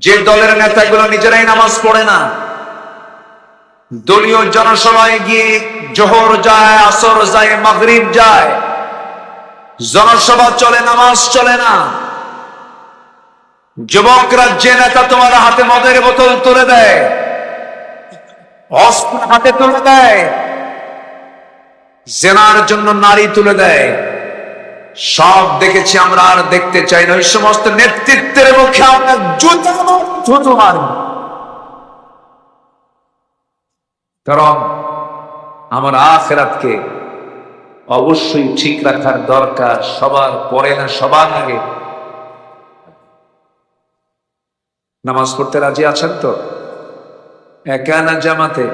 যে দলের নেতাগুলো নিজেরাই নামাজ পড়ে না, দলীয় জনসভায় গিয়ে জোহর যায়, আসর যায়, মাগরিব যায়, জনসভা চলে, নামাজ চলে না। যুবকরা যে নেতা তোমার হাতে মদের বোতল তুলে দেয়, অস্ত্র হাতে তুলে দেয়, জেনার জন্য নারী তুলে দেয়, সব দেখেছি আমরা, আর দেখতে চাই না। ওই সমস্ত নেতৃত্বের মুখে আমরা জুতো মারি। কারণ আমার আখিরাতকে অবশ্যই ঠিক রাখার দরকার, সবার পরে না সবার আগে। নামাজ পড়তে রাজি আছেন তো? একা না জামাতে?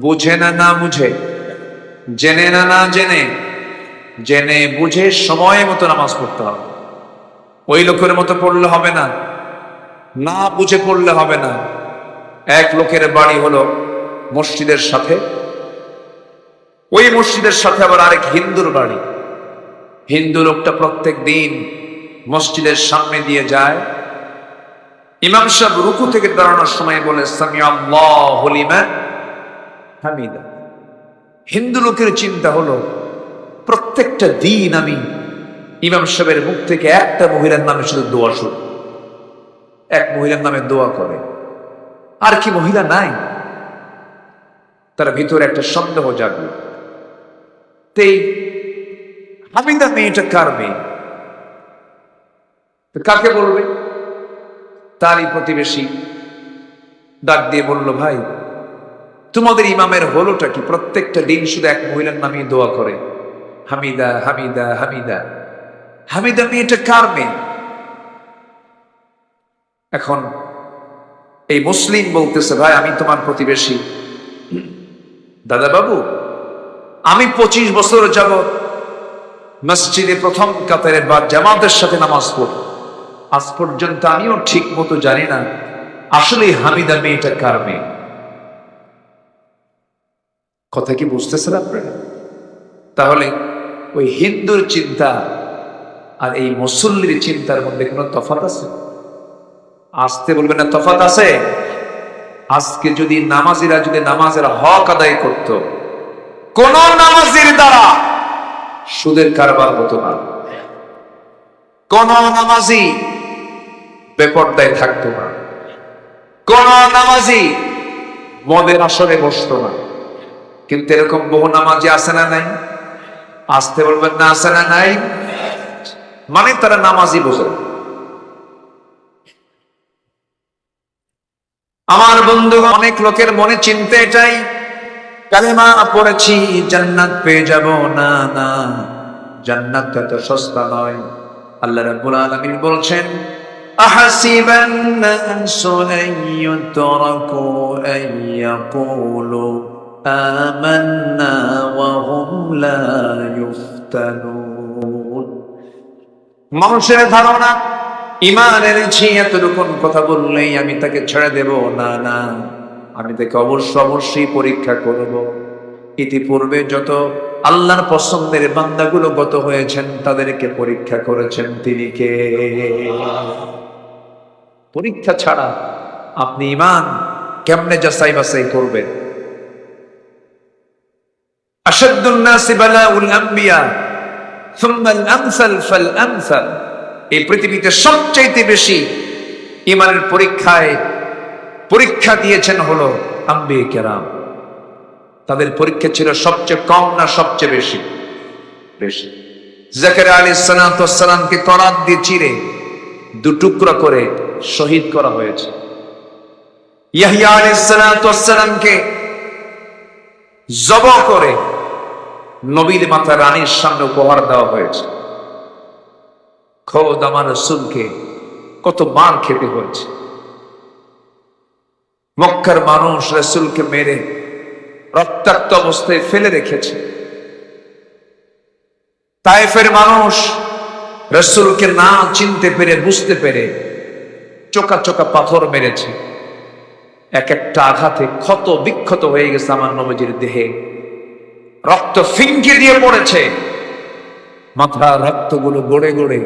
বুঝে না না বুঝে? জেনে না না জেনে? জেনে বুঝে সময় মতো নামাজ পড়তে হবে। ওই লোকের মতো পড়লে হবে না, না বুঝে পড়লে হবে না। এক লোকের বাড়ি হলো মসজিদের সাথে, ওই মসজিদের সাথে আবার আরেক হিন্দুর বাড়ি। হিন্দু লোকটা প্রত্যেক দিন মসজিদের সামনে দিয়ে যায়, ইমাম সাহেব রুকু থেকে দাঁড়ানোর সময় বলে সামি আল্লাহু লিমান হামিদা। হিন্দু লোকের চিন্তা হলো, প্রত্যেকটা দিন আমি ইমাম সাহেবের মুখ থেকে একটা মহিলার নামে শুধু দোয়া শুনি, এক মহিলার নামে দোয়া করে, আর কি মহিলা নাই? তার ভিতরে একটা সন্দেহ জাগলো, তেই হামিদা মেয়েটা কার মেয়ে? কাকে বলবে? তারই প্রতিবেশী ডাক দিয়ে বলল, ভাই তোমাদের ইমামের হলোটা কি? প্রত্যেকটা দিন শুধু এক মহিলার নামে দোয়া করে, হামিদা হামিদা হামিদা। হামিদা মেয়েটা কার মেয়ে? এখন এই মুসলিম বলতেছে, ভাই আমি তোমার প্রতিবেশী। দাদা বাবু, আমি 25 বছর যাবত মসজিদে প্রথম কাতারে বা জামাতের সাথে নামাজ পড়ি, আজ পর্যন্ত আমিও ঠিক মতো জানি না আসলে হামিদা মেয়েটা কার মেয়ে। কথা কি বুঝতেছেন আপনারা? তাহলে ওই হিন্দুর চিন্তা আর এই মুসল্লির চিন্তার মধ্যে কোনো তফাৎ আছে? আসতে বলবেন না তফাৎ আছে? আজকে যদি নামাজিরা যদি নামাজের হক আদায় করত, কোন নামাজির দ্বারা সুদের কারবার হতো না, কোন নামাজি বেপরদায় থাকতো না, কোন নামাজি মদের আসরে বসতো না। কিন্তু এরকম বহু নামাজি আছে না নাই? আসতে বলবেন না আছে না নাই? মানে তারা নামাজি বোঝে। আমার বন্ধু, অনেক লোকের মনে চিন্তা এটাই, কালেমা পড়েছি জান্নাত পেয়ে যাব। না না, জান্নাত এত সস্তা নয়। আল্লাহ রাব্বুল আলামিন বলছেন, আহাসিবান নাসু আন ইউতরাকু আন ইয়াকুলু আমান্না ওয়া হুম লা ইফতানুন। মানুষের ধারণা, ঈমান এনেছি এতটুকু কথা বললেই আমি তাকে ছেড়ে দেব। না না, আমি তাকে অবশ্যই পরীক্ষা করব। ইতিপূর্বে যত আল্লাহর পছন্দের বান্দাগুলো গত হয়েছেন, তাদেরকে পরীক্ষা করেছেন তিনি কে? পরীক্ষা ছাড়া আপনি ঈমান কেমনে যাচাই বাছাই করবেন? আশাদ্দুন নাসি বালাউল আম্বিয়া সুম্মা আল আমসাল ফাল আমসাল। এই পৃথিবীতে সবচেয়ে বেশি ঈমানের পরীক্ষা দিয়েছেন হলো আম্বিয়া কেরাম। তাদের পরীক্ষা ছিল সবচেয়ে কম না সবচেয়ে বেশি? বেশি। জাকারিয়া আলাইহিস সালামকে করাত দিয়ে চিরে দুটুকরা করে শহীদ করা হয়েছে। ইয়াহইয়া আলাইহিস সালামকে জবাহ করে নবীর মাথা রানীর সামনে উপহার দেওয়া হয়েছে। খোদ আমার রাসূলকে কত মার খেতে হয়েছে। মক্কার মানুষ রাসূলকে মেরে রক্তাক্ত অবস্থায় ফেলে রেখেছে। তায়েফের মানুষ রাসূলকে না চিনতে পেরে, বুঝতে পেরে চোকা চোকা পাথর মেরেছে। এক একটা আঘাতে ক্ষত বিক্ষত হয়ে গেছে আমার নবীজির দেহে, রক্ত ফিনকে দিয়ে পড়েছে। মাথা রক্তগুলো গড়ে গড়ে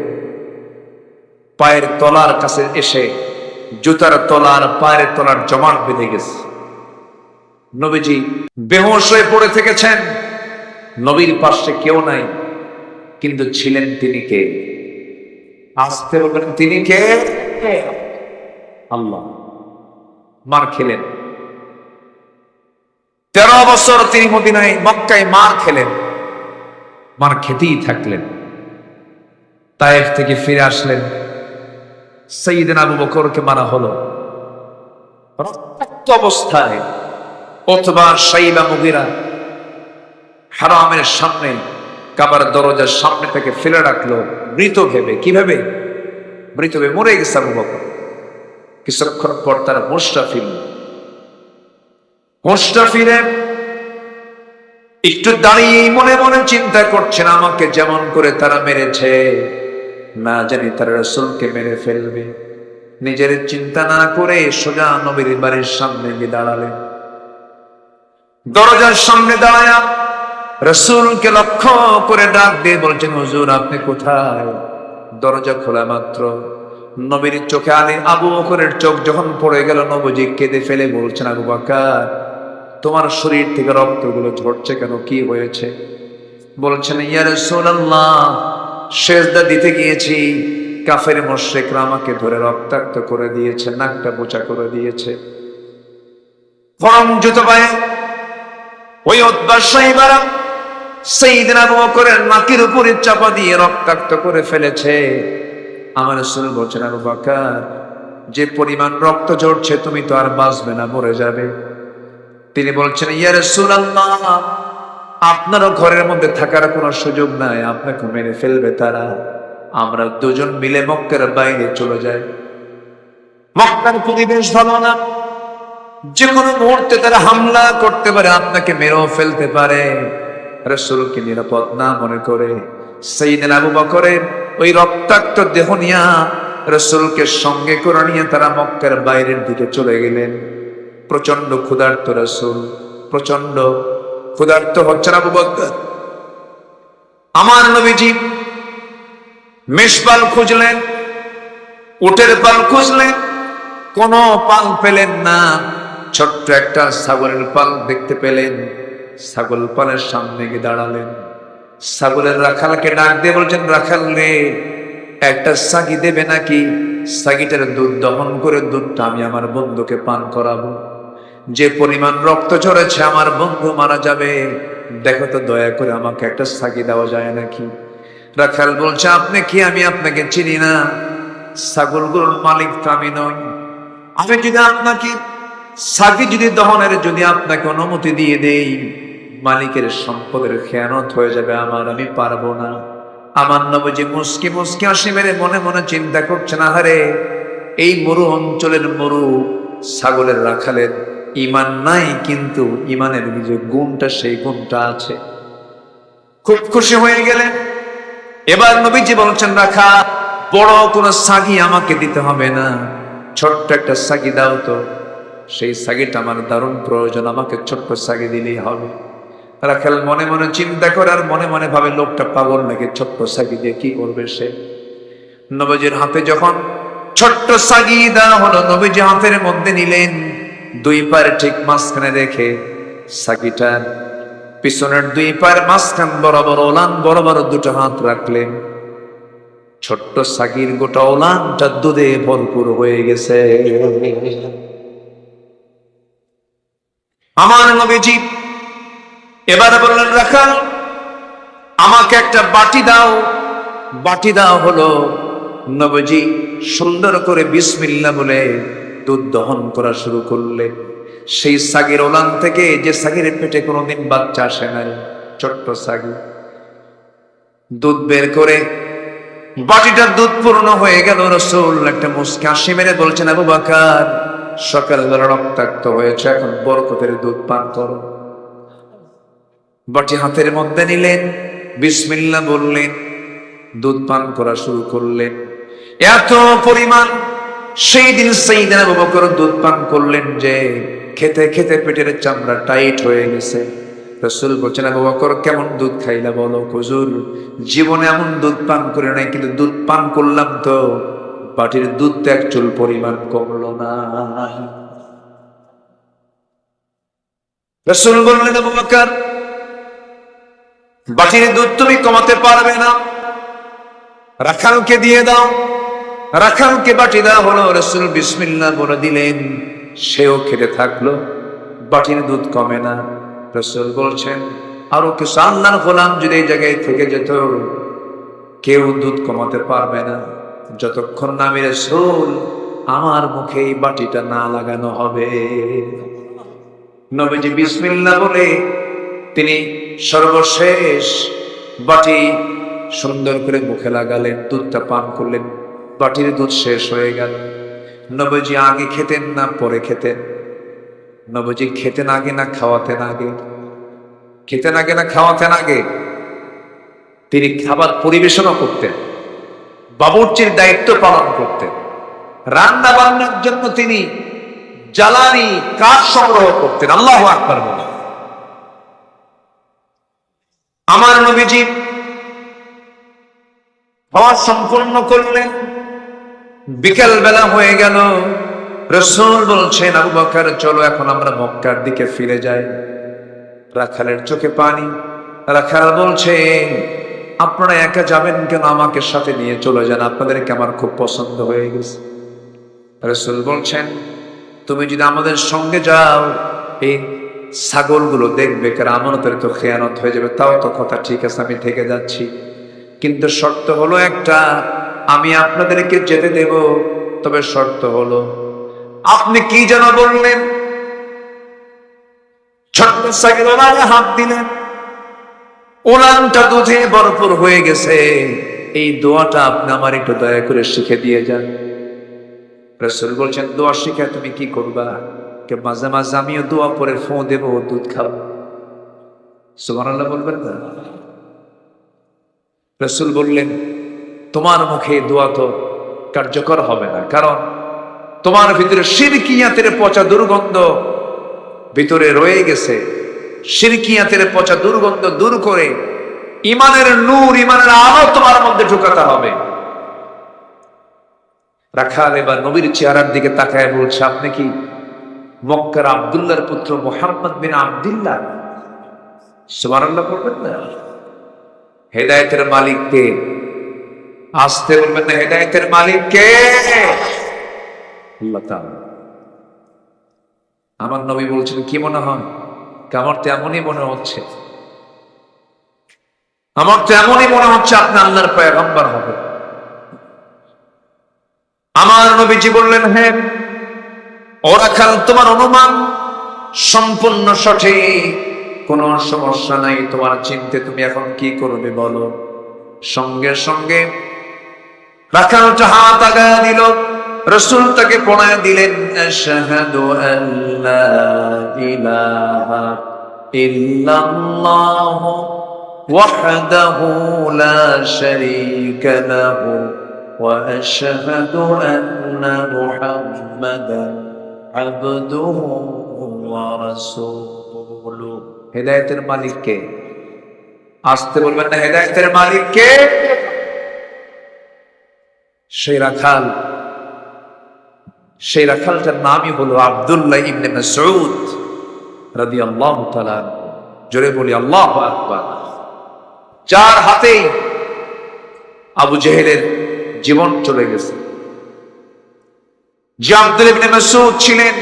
পায়ের তলার কাছে এসে জুতার তলার পায়ের তলার জমাট বেঁধে গেছে। নবীজি বেহুশ হয়ে পড়ে থেকেছেন। নবীর পাশে কেউ নাই, কিন্তু ছিলেন তিনি কে? আসতে বলবেন তিনি কে? আল্লাহ। মার খেলেন 13 বছর তিনি মদিনায় মক্কায় মার খেলেন, মার খেতেই থাকলেন। তায়েফ থেকে ফিরে আসলেন, সাইয়েদনা আবু বকরকে মারা হলো রক্তাক্ত অবস্থায়। অথবা সাইবা মুগিরা হারামের সামনে, কাবার দরজার সামনে থেকে ফেলে রাখলো মৃত ভেবে। কি ভেবে? মৃত ভেবে। মরে গেছে আবু বকর। কিছুক্ষণ পর তারা হোশটা ফিরে একটু দাঁড়িয়ে মনে মনে চিন্তা করছেন, আমাকে যেমন করে তারা মেরেছে, না জানি তারা রাসূলকে মেরে ফেলবে। নিজের চিন্তা না করে সোজা নবীর বাড়ির সামনে গিয়ে দাঁড়ালেন। দরজার সামনে দাঁড়ায়া রাসূলকে লক্ষ্য করে ডাক দিয়ে বলছেন, হুজুর আপনি কোথায়? দরজা খোলা মাত্র নবীর চোখে আবু বকরের চোখ যখন পড়ে গেল, নবীজি কেঁদে ফেলে বলছেন, আবু বকর তোমার শরীর থেকে রক্তগুলো ঝরছে কেন? কি হয়েছে? বলছেন, ইয়া রাসূলুল্লাহ সিজদা দিতে গিয়েছি, কাফের মুশরিকরা আমাকে ধরে রক্তাক্ত করে দিয়েছে, নাকটা বোচা করে দিয়েছে। ফরম জুতো পায়ে ওই উতবা সাইবারা সাইয়েদনা আবু বকরের নাকের উপরে চাপা দিয়ে রক্তাক্ত করে ফেলেছে। আমার রাসূল বলছেন, আবু বকর যে পরিমাণ রক্ত ঝরছে তুমি তো আর বাঁচবে না, মরে যাবে। তিনি বলছেন, ইয়া রাসূলুল্লাহ আপনারও ঘরের মধ্যে থাকার কোনো সুযোগ নাই, আপনাকে মেরে ফেলবে তারা। আমরা দুজন মিলে মক্কার বাইরে চলে যাই। মক্কার পরিবেশ ভালো না, যে কোনো মুহূর্তে তারা হামলা করতে পারে, আপনাকে মেরেও ফেলতে পারে। রাসূলকে নিরাপদ না মনে করে সাইয়েদনা আবু বকরের ওই রক্তাক্ত দেহ নিয়ে রাসূলকে সঙ্গে করে নিয়ে তারা মক্কার বাইরের দিকে চলে গেলেন। প্রচন্ড ক্ষুধার্ত রাসূল, প্রচন্ড ক্ষুধার্ত হচ্ছেন আবু বকর। আমার নবীজি মেষপাল খুঁজলেন, উটের পাল খুঁজলেন, কোন পাল পেলেন না। ছোট্ট একটা ছাগলের পাল দেখতে পেলেন, ছাগল পালের সামনে গিয়ে দাঁড়ালেন। ছাগলের রাখালকে ডাক দিয়ে বলছেন, রাখাল রে একটা ছাগি দেবে নাকি? ছাগিটার দুধ দহন করে দুধটা আমি আমার বন্ধুকে পান করাবো। যে পরিমাণ রক্ত ঝরেছে আমার বন্ধু মারা যাবে, দেখো তো দয়া করে আমাকে একটা ছাগি দেওয়া যায় নাকি? রাখাল বলছে, আপনি কি? আমি আপনাকে চিনি না, ছাগলগুলোর মালিক তো আমি নই। আমি যদি আপনাকে ছাগি দহনের আপনাকে অনুমতি দিয়ে দেই, মালিকের সম্পদের খেয়ানত হয়ে যাবে আমার, আমি পারবো না। আমার নবীজি মুস্কি মুস্কি হাসি মেরে মনে মনে চিন্তা করছেন, আহারে এই মরু অঞ্চলের মরু ছাগলের রাখালের ঈমান নাই, কিন্তু ঈমানের যে গুণটা সেই গুণটা আছে। খুব খুশি হয়ে গেলেন। এবার নবীজি বলছেন, রাখা বড় কোন ছাগি আমাকে দিতে হবে না, ছোট্ট একটা ছাগি দাও তো। সেই ছাগিটা আমার দারুণ প্রয়োজন, আমাকে ছোট্ট ছাগি দিলেই হবে। রাখাল মনে মনে চিন্তা করে আর মনে মনে ভাবে, লোকটা পাগল নাকি, ছোট্ট ছাগি দিয়ে কি করবে সে? নবীজির হাতে যখন ছোট্ট ছাগি দেওয়া হলো, নবীজি হাতের মধ্যে নিলেন, দুই পায়ের ঠিক মাঝখানে রেখে ছাগিটার পিছনের দুই পায়ের মাঝখান বরাবর ওলান বরাবর দুটো হাত রাখলেন। ছোট্ট ছাগির গোটা ওলানটা দুধে ভরপুর হয়ে গেছে। আমার নবীজি এবার বললেন, রাখাল আমাকে একটা বাটি দাও। বাটি দাও হলো। নবীজি সুন্দর করে বিসমিল্লাহ বলে দুধ দহন করা শুরু করলেন। সেই ছাগির ওলান থেকে, যে ছাগির পেটে কোনোদিন বাচ্চা আসে নাই, ছোট্ট ছাগি, দুধ বের করে বাটিটার দুধ পূর্ণ হয়ে গেল। রাসূল একটা মুস্কি হাসি মেরে বলছেন, আবু বকর সকালবেলা রক্তাক্ত হয়েছে, এখন বরকতের দুধ পান করো। বাটি হাতের মধ্যে নিলেন, বিসমিল্লাহ বললেন, দুধ পান করা শুরু করলেন। এত পরিমাণ সেই দিন সাইয়েদনা আবু বকর দুধ পান করলেন যে খেতে খেতে পেটের চামড়া টাইট হয়ে গেছে। রাসূল বলছেন, আবু বকর কেমন দুধ খাইলা বলো? হুজুর জীবনে এমন দুধ পান করে নাই, কিন্তু দুধ পান করলাম তো বাটির দুধ এক চুল পরিমাণ কমলো না। রাসূল বললেন, আবু বকর, বাটির দুধ তুমি কমাতে পারবে না, রাখালকে দিয়ে দাও। রাখালকে বাটি দেওয়া হলো। রাসূল বিসমিল্লাহ বলে দিলেন, সেও খেতে থাকলো, বাটির দুধ কমে না। রাসূল বলছেন, আরো কিছু আল্লাহর গোলাম যদি এই জায়গায় থেকে যেত, কেউ দুধ কমাতে পারবে না যতক্ষণ না আমি রাসূল আমার মুখে এই বাটিটা না লাগানো হবে। নবীজি বিসমিল্লাহ বলে তিনি সর্বশেষ বাটি সুন্দর করে মুখে লাগালেন, দুধটা পান করলেন, বাটির দুধ শেষ হয়ে গেল। নবীজি আগে খেতেন না পরে খেতেন? নবীজি খেতেন আগে না খাওয়াতেন আগে? খেতেন আগে না খাওয়াতেন আগে? তিনি খাবার পরিবেশনও করতেন, বাবুর্চির দায়িত্ব পালন করতেন, রান্না বান্নার জন্য তিনি জ্বালানি কাঠ সংগ্রহ করতেন। আল্লাহু আকবার বলে। আমার নবীজি খাওয়া সম্পূর্ণ করলেন, বিকেল বেলা হয়ে গেল। রাসূল বলছেন, আবু বকর চলো এখন আমরা মক্কার দিকে ফিরে যাই। রাখালের চোখে পানি। রাখাল বলছে, আপনারা একা যাবেন কেন? আমাকে সাথে নিয়ে চলে যান, আপনাদেরকে আমার খুব পছন্দ হয়ে গেছে। রাসূল বলছেন, তুমি যদি আমাদের সঙ্গে যাও এই ছাগলগুলো দেখবে, কারণ আমানতের তো খেয়ানত হয়ে যাবে। তাও তো কথা ঠিক আছে, আমি থেকে যাচ্ছি, কিন্তু শর্ত হলো একটা, আমি আপনাদেরকে যেতে দেব, তবে শর্ত হলো আপনি কি যেন বললেন? ছোট্ট ছাগল হাত দিলেন, ওলানটা দুধে ভরপুর হয়ে গেছে। এই দোয়াটা আপনি আমার একটু দয়া করে শিখে দিয়ে যান। রাসূল বলছেন, দোয়া শিখে তুমি কি করবা? কে মাঝে মাঝে আমিও দোয়া পরে ফোঁ দেব, দুধ খাবো। সুবহানাল্লাহ বলবেন না? রাসূল বললেন, তোমার মুখে দোয়া তো কার্যকর হবে না, কারণ তোমার ভিতরে শিরকিয়াতের পচা দুর্গন্ধ ভিতরে রয়ে গেছে। শিরকিয়াতের পচা দুর্গন্ধ দূর করে ইমানের নূর, ইমানের আলো তোমার মধ্যে ঢুকাতে হবে। রাখাল এবার নবীর চেহারার দিকে তাকায় বলছে, আপনি কি মক্কার আব্দুল্লাহর পুত্র মুহাম্মদ বিন আব্দুল্লাহ? সুবহানাল্লাহ বলবেন না? হেদায়েতের মালিক কে? আসতে বলবেন না, হেদায়েতের মালিক কে? আল্লাহ তাআলা। আমার নবী বলছেন, কি মনে হয়? আমার তো এমনই মনে হচ্ছে, আমার তো এমনই মনে হচ্ছে আপনি আল্লাহর পয়গম্বর হবে। আমার নবীজি বললেন, হ্যাঁ ও রাখাল, তোমার অনুমান সম্পূর্ণ সঠিক, কোনো সমস্যা নাই, তোমার চিন্তে তুমি এখন কি করবে বলো। সঙ্গে সঙ্গে রাখালটা হাত আগায় দিল। রাসূল তাকে পড়ায় দিলেন, আশহাদু আল্লা ইলাহা ইল্লাল্লাহ ওয়াহদাহু লা শারীকা লাহু ওয়া আশহাদু আন্না মুহাম্মাদান আবদুহু ওয়া রাসূলুহু। হেদায়েতের মালিক কে? আসতে বলবেন না, হেদায়েতের মালিক কে? সেই রাখালটার নামই হলো আব্দুল্লাহ ইবনে মাসউদ রাদিয়াল্লাহু তাআলা। জোরে বলি আল্লাহু আকবার। যার হাতেই আবু জেহেলের জীবন চলে গেছে। যে আব্দুল্লাহ ইবনে মাসউদ ছিলেন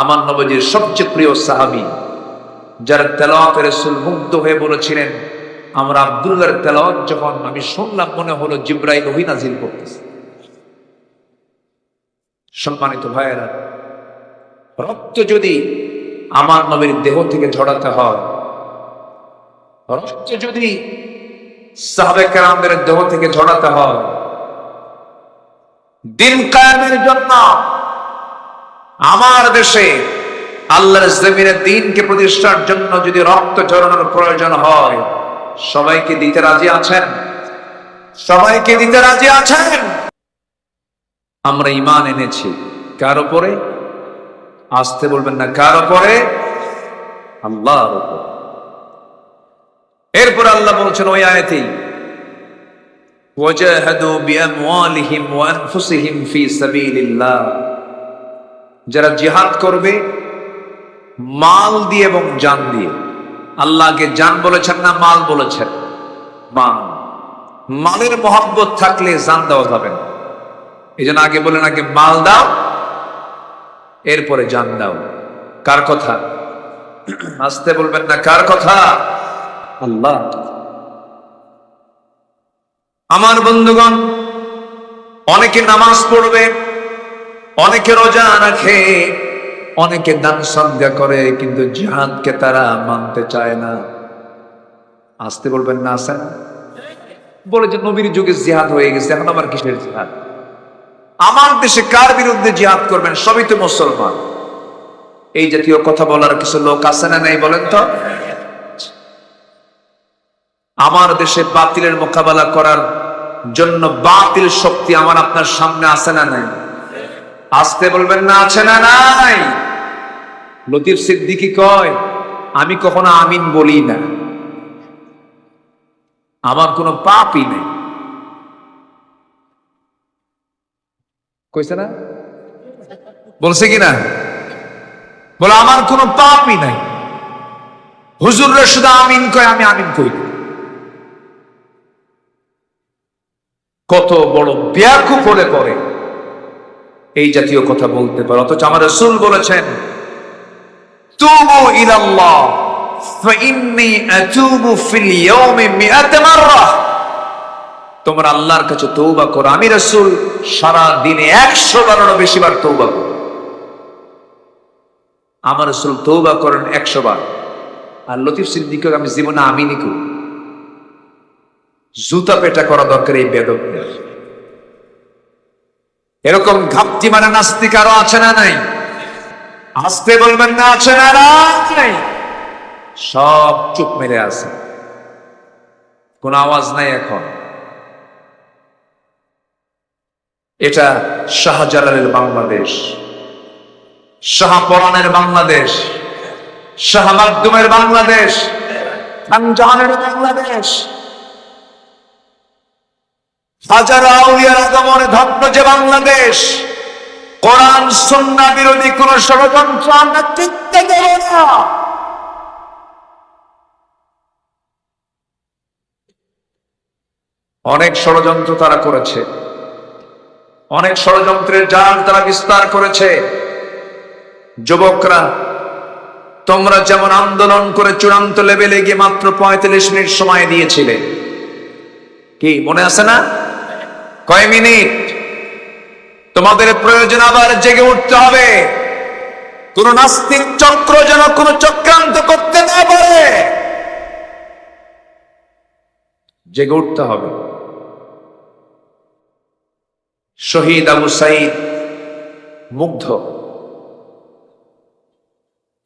আমার নবীর সবচেয়ে প্রিয় সাহাবী, যার তেলাওয়াতে রাসূল মুগ্ধ হয়ে বলেছিলেন, আমরা আব্দুল্লাহর তেলাওয়াত যখন আমি শুনলাম, মনে হলো জিবরাইল ওহী নাযিল করতেছে। সম্মানিত ভাইয়েরা, রক্ত যদি আমার নবীর দেহ থেকে ঝরাতে হয়, রক্ত যদি সাহাবে কেরামদের দেহ থেকে ঝরাতে হয়, দিন কায়েমের জন্য আমার দেশে আল্লাহর জমিনে দ্বীনকে প্রতিষ্ঠার জন্য যদি রক্ত ঝরানোর প্রয়োজন হয়, সবাইকে দিতে রাজি আছেন? সবাইকে দিতে রাজি আছেন? আমরা ঈমান এনেছি কার উপরে? আসতে বলবেন না, কার উপরে? আল্লাহর উপর। এরপর আল্লাহ বলছেন ওই আয়াতেই, ওয়াজাহাদু বিআমওয়ালিহিম ওয়া আনফুসিহিম ফি সাবিলিল্লাহ, যারা জিহাদ করবে মাল দিয়ে এবং জান দিয়ে। আল্লাহকে জান বলেছেন না মাল বলেছেন? মাল। মালের মহব্বত থাকলে জান দেওয়া যাবে না। এই জন্য আগে বলেন আগে মাল দাও, এরপরে জান দাও। কার কথা? আসতে বলবেন না, কার কথা? আল্লাহ। আমার বন্ধুগণ, অনেকে নামাজ পড়বে, অনেকে রোজা রাখে, অনেকে দান সদকা করে, কিন্তু জিহাদকে তারা মানতে চায় না। আসতে বলবেন না, আসেন। বলে যে নবীর যুগে জিহাদ হয়ে গেছে, এখন আবার কিসের জিহাদ? আমার দেশে কার বিরুদ্ধে জিহাদ করবেন? সবই তো মুসলমান। এই জাতীয় কথা বলার কিছু লোক আছে না নাই বলেন তো? আমার দেশে বাতিলের মোকাবেলা করার জন্য বাতিল শক্তি আমার আপনার সামনে আছে না নাই? আসতে বলবেন না, আছে না নাই? লতিফ সিদ্দিকী কয়, আমি কখনো আমিন বলি না, আমার কোনো পাপই নেই। কইছে না? বলছে কিনা? বলে আমার কোনো পাপই নাই। হুজুররা শুধু আমিন কয়, আমি আমিন কই। কত বড় বেয়াকুফ হলে পরে এই জাতীয় কথা বলতে পারে। অথচ আমার রাসূল বলেছেন, তুবু ইলাল্লাহ ফাইন্নী আতুবু ফিল ইয়াউমি মিআত মাররা। তোমরা আল্লাহর কাছে তওবা করো, আমি রাসূল সারা দিনে 100 বারেরও বেশি বার তওবা করি। আমার রাসূল তওবা করেন 100 বার। আর লতিফ সিদ্দিক আমি জীবনে আমিনই করি। জুতা পেটা করা দরকার এই বেদব। এরকম ঘাপটি মানে নাস্তিক আরো আছে না নাই? আসতে বলবেন না, আছে না নাই? সব চুপ মেরে আছে, কোন আওয়াজ নাই এখন। এটা শাহজালালের বাংলাদেশ, শাহপরানের বাংলাদেশ, শাহ মাকদুমের বাংলাদেশ, খানজাহানের বাংলাদেশ, হাজার আউলিয়ার আগমনে ধন্য যে বাংলাদেশ। কোরআন সুন্নাহ বিরোধী কোন ষড়যন্ত্র আমরা টিকতে দেব না। অনেক ষড়যন্ত্র তারা করেছে, অনেক ষড়যন্ত্রের জাল তারা বিস্তার করেছে। যুবকরা, তোমরা যেমন আন্দোলন করে চূড়ান্ত লেভেলে গিয়ে মাত্র 45 মিনিট সময় দিয়েছিলে, কি মনে আছে না? কয় মিনিট? তোমাদের প্রয়োজন আবার জেগে উঠতে হবে। কোন নাস্তিক চক্র যেন কোন চক্রান্ত করতে না পারে, জেগে উঠতে হবে। শহীদ আবু সাইদ মুগ্ধ,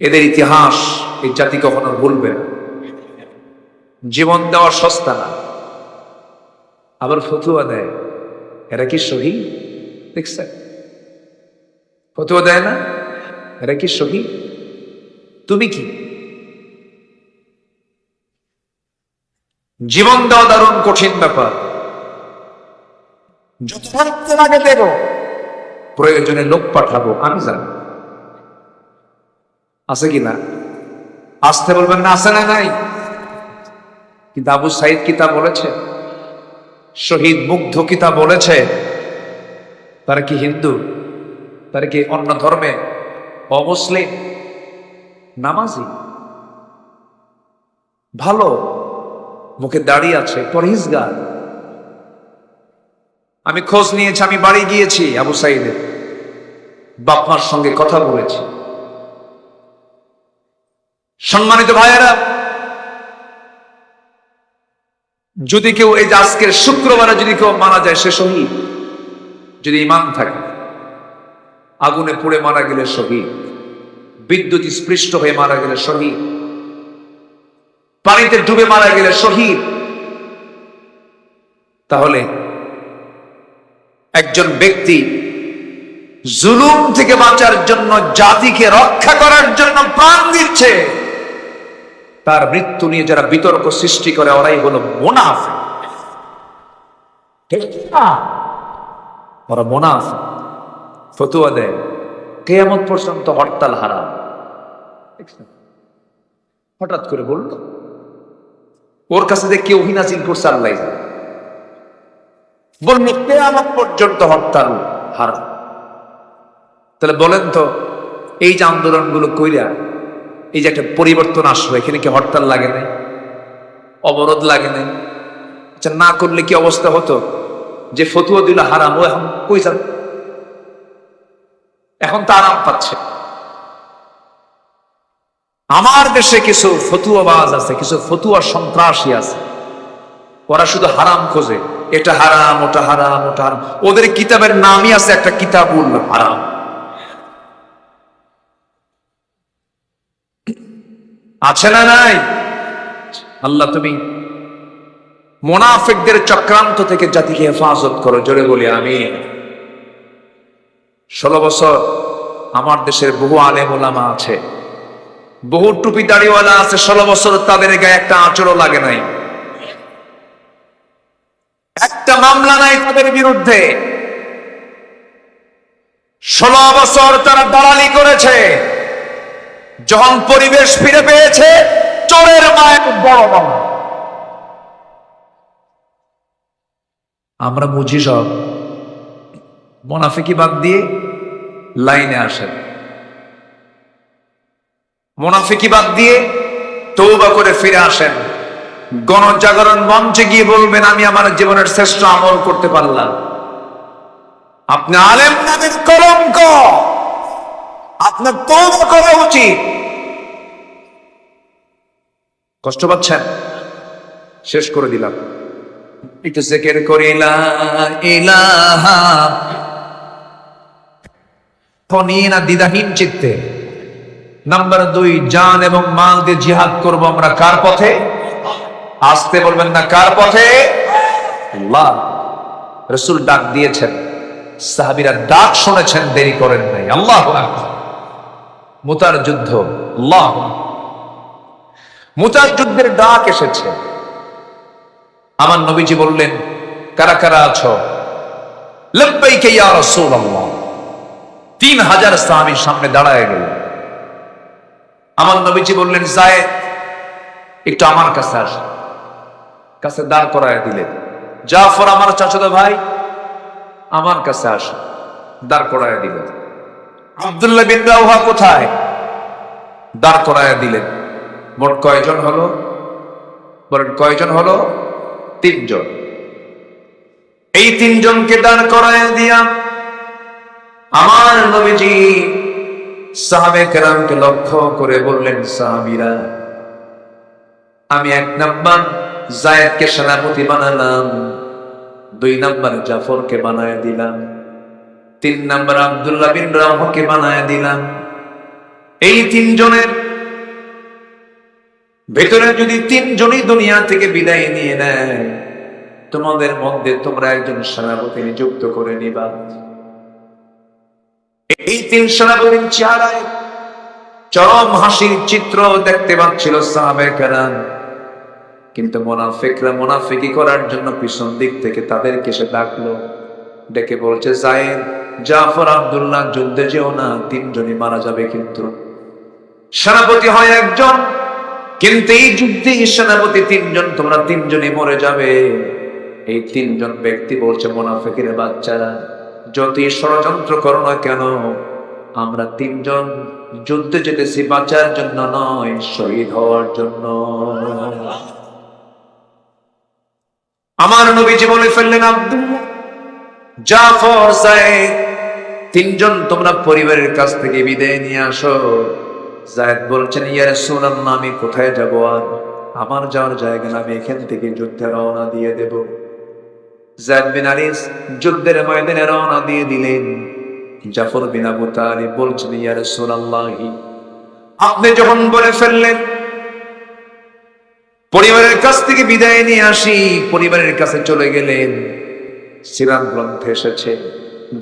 এদের ইতিহাস এই জাতি কখনো ভুলবে না। জীবন দেওয়া সস্তা না। আবার ফতুয়া দেয়, এরা কি শহীদ? দেখছেন ফতুয়া দেয় না, এরা কি শহীদ? তুমি কি? জীবন দেওয়া দারুণ কঠিন ব্যাপার। যত লাগে দেব, প্রয়োজনে লোক পাঠাবো, আমি জানি। আছে কি না? আসতে বলবেন না, আছে না নাই? কিন্তু আবু সাইদ কি তা বলেছে? শহীদ মুগ্ধ কি তা বলেছে? তারা কি হিন্দু? তারা কি অন্য ধর্মে? অমুসলিম? নামাজি, ভালো, মুখে দাঁড়িয়ে আছে, পরহেজগার। আমি খোঁজ নিয়েছি, আমি বাড়ি গিয়েছি, আবু সাইদের বাপমার সঙ্গে কথা বলেছি। সম্মানিত ভাইয়েরা, যদি কেউ এই যে আজকের শুক্রবারে যদি কেউ মারা যায়, সে শহীদ। যদি ঈমান থাকে, আগুনে পুড়ে মারা গেলে শহীদ, বিদ্যুৎ স্পৃষ্ট হয়ে মারা গেলে শহীদ, পানিতে ডুবে মারা গেলে শহীদ। তাহলে একজন ব্যক্তি জুলুম থেকে বাঁচার জন্য, জাতিকে রক্ষা করার জন্য প্রাণ দিচ্ছে, তার মৃত্যু নিয়ে যারা বিতর্ক সৃষ্টি করে, ওরাই হলো মুনাফিক। ঠিক না? ওরা মুনাফিক, ফতুয়া দেয় কিয়ামত পর্যন্ত হরতাল হারাম। হঠাৎ করে বলল, ওর কাছে যে কেউ হিনাজিল করছে আল্লাহ জানে। বলল কিয়ামত পর্যন্ত হরতাল হারাম। তাহলে বলেন তো, এই যে আন্দোলনগুলো কইরা এই যে একটা পরিবর্তন আসলো, এখানে কি হরতাল লাগে নাই? অবরোধ লাগে নাই? আচ্ছা, না করলে কি অবস্থা হতো? যে ফতুয়া দিল হারাম, ও এখন কই যাবে? এখন তো আরাম পাচ্ছে। আমার দেশে কিছু ফতুয়াবাজ আছে, কিছু ফতুয়া সন্ত্রাসী আছে, ওরা শুধু হারাম খোঁজে, এটা হারাম, ওটা হারাম, ওটা হারাম। ওদের কিতাবের নামই আছে একটা কিতাবুল হারাম। আছে না নাই? আল্লাহ তুমি মুনাফিকদের চক্রান্ত থেকে জাতিকে হেফাজত করো, জোরে বলি আমিন। 16 বছর আমার দেশের বহু আলেম ওলামা আছে, বহু টুপি দাড়িওয়ালা আছে, 16 বছর তাদের গায়ে একটা আঁচড়ও লাগে নাই, একটা মামলা নাই তাদের বিরুদ্ধে। 16 বছর তারা দালালি করেছে। যখন পরিবেশ ফিরে পেয়েছে, চোরের মায়ের বড় মামলা। আমরা বুঝি সব। মুনাফিকি বাদ দিয়ে লাইনে আসেন, মুনাফিকি বাদ দিয়ে তওবা করে ফিরে আসেন। গণজাগরণ মঞ্চে গিয়ে বলবেন, আমি আমার জীবনের শ্রেষ্ঠ আমল করতে পারলাম। আপনি আলেম নামের কলঙ্ক, আপনার তওবা করা উচিত। কষ্ট পাচ্ছেন? শেষ করে দিলাম, একটু জিকির করি লা ইলাহা, ফনিনা দ্বিধাহীন চিত্তে। নাম্বার 2, জান এবং মাল দিয়ে জিহাদ করব আমরা কার পথে? আসতে বলবেন না, কার পথে? আল্লাহ। রাসূল ডাক দিয়েছেন, সাহাবীরা ডাক শুনেছেন, দেরি করেন নাই। আল্লাহু আকবার। মুতার যুদ্ধ, আল্লাহ, মুতার যুদ্ধের ডাক এসেছে। আমার নবীজি বললেন, কারা কারা আছো? লাব্বাইকা ইয়া রাসূলুল্লাহ। 3000 সাহাবী সামনে দাঁড়ায় গেল। আমার নবীজি বললেন, যায়েদ একটু আমার কাছে আস। কাছে দাঁড় করায় দিলেন। জাফর আমার চাচাতো ভাই, আমার কাছে আস। দাঁড় করায় দিলেন। আব্দুল্লাহ বিন রাওহা কোথায়? দাঁড় করায় দিলেন। মোট কয়জন হলো? বলেন কয়জন হলো? 3 জন। এই 3 জনকে দাঁড় করায় দিয়া আমার নবীজি সাহাবে কেরামকে লক্ষ্য করে বললেন, সাহাবীরা, আমি 1 নাম্বার যায়েদকে সেনাপতি বানালাম, 2 নাম্বার জাফরকে বানায় দিলাম, 3 নাম্বার আব্দুল্লাহ বিন রাওহাকে বানায় দিলাম। এই 3 জনের ভেতরে যদি 3 জনই দুনিয়া থেকে বিদায় নিয়ে নেয়, তোমাদের মধ্যে তোমরা একজন সেনাপতি নিযুক্ত করে নিবা। এই 3 সেনাপতির চেহারায় চরম হাসির চিত্র দেখতে পাচ্ছিল সাহাবে কেরাম। কিন্তু মুনাফিকরা মুনাফিকি করার জন্য পিছন দিক থেকে তাদেরকে সে ডাকলো, ডেকে বলছে, যায়েদ, জাফর, আব্দুল্লাহ, যুদ্ধে যেও না, 3 জনই মারা যাবে। কিন্তু সেনাপতি হয় একজন, কিন্তু এই যুদ্ধে সেনাপতি 3 জন, তোমরা 3 জনই মরে যাবে। এই 3 জন ব্যক্তি বলছে, মুনাফিকের বাচ্চারা, যতই ষড়যন্ত্র করো না কেন, আমরা 3 জন যুদ্ধে যেতেছি বাঁচার জন্য নয়, শহীদ হওয়ার জন্য। আমার নবীজি বলে ফেললেন, আব্দুল্লাহ, জাফর, যায়েদ, 3 জন তোমরা পরিবারের কাছ থেকে বিদায় নিয়ে আসো। যায়েদ বলছেন, ইয়া রাসূলুল্লাহ, আমি কোথায় যাব? আর আমার যাওয়ার জায়গা না, আমি এখান থেকে যুদ্ধে রওনা দিয়ে দেব। যায়েদ বিন আরিস যুদ্ধের ময়দানে রওনা দিয়ে দিলেন। জাফর বিন আবু তালিব বলছেন, ইয়া রাসূলুল্লাহ, আপনি যখন বলে ফেললেন পরিবারের কাছ থেকে বিদায় নিয়ে আসি, পরিবারের কাছে চলে গেলেন। সিরাত গ্রন্থে এসেছে,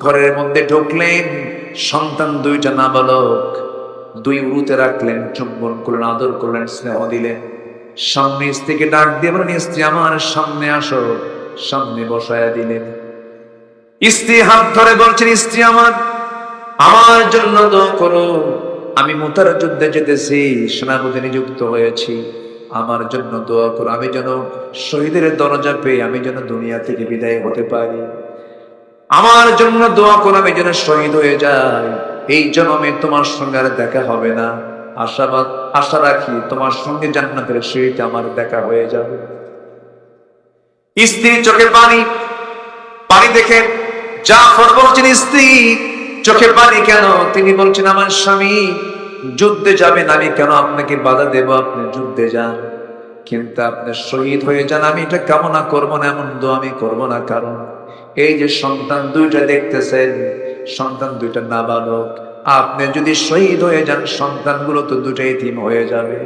ঘরের মধ্যে ঢুকলেন, সন্তান 2টা নাবালক, 2 উরুতে রাখলেন, চুম্বন করলেন, আদর করলেন, স্নেহ দিলেন। সামনে স্ত্রীকে ডাক দিয়ে বলেন, স্ত্রী, আমার সামনে আসো। সামনে বসায়া দিলেন। স্ত্রী হাত ধরে বলছেন, স্ত্রী আমার জন্য দোয়া করো, আমি মুতার যুদ্ধে যেতেছি, সেনাপতি নিযুক্ত হয়েছি, আমার জন্য দোয়া করো, আমি যেন শহীদের দরজা পেয়ে আমি যেন দুনিয়া থেকে বিদায় হতে পারি। আমার জন্য দোয়া করো, আমি যেন শহীদ হয়ে যাই, এই জন্মে তোমার সঙ্গে আর দেখা হবে না, আশা রাখি তোমার সঙ্গে জান্নাতের সিঁড়িতে আমার দেখা হয়ে যাবে। স্ত্রী চোখে পানি দেখে জাফর বলছেন, স্ত্রী চোখে পানি কেন? তিনি বলছেন, আমার স্বামী যুদ্ধে যাবেন, আমি কেন আপনাকে বাধা দেব? আপনি যুদ্ধে যান, কিন্তু আপনি শহীদ হয়ে যান, আমি এটা কামনা করবো না, এমন দোয়া আমি করবো না। কারণ এই যে সন্তান দুইটা দেখতেছেন, সন্তান দুইটা নাবালক, আপনি যদি শহীদ হয়ে যান, সন্তানগুলো তো দুটাই এতিম হয়ে যাবে।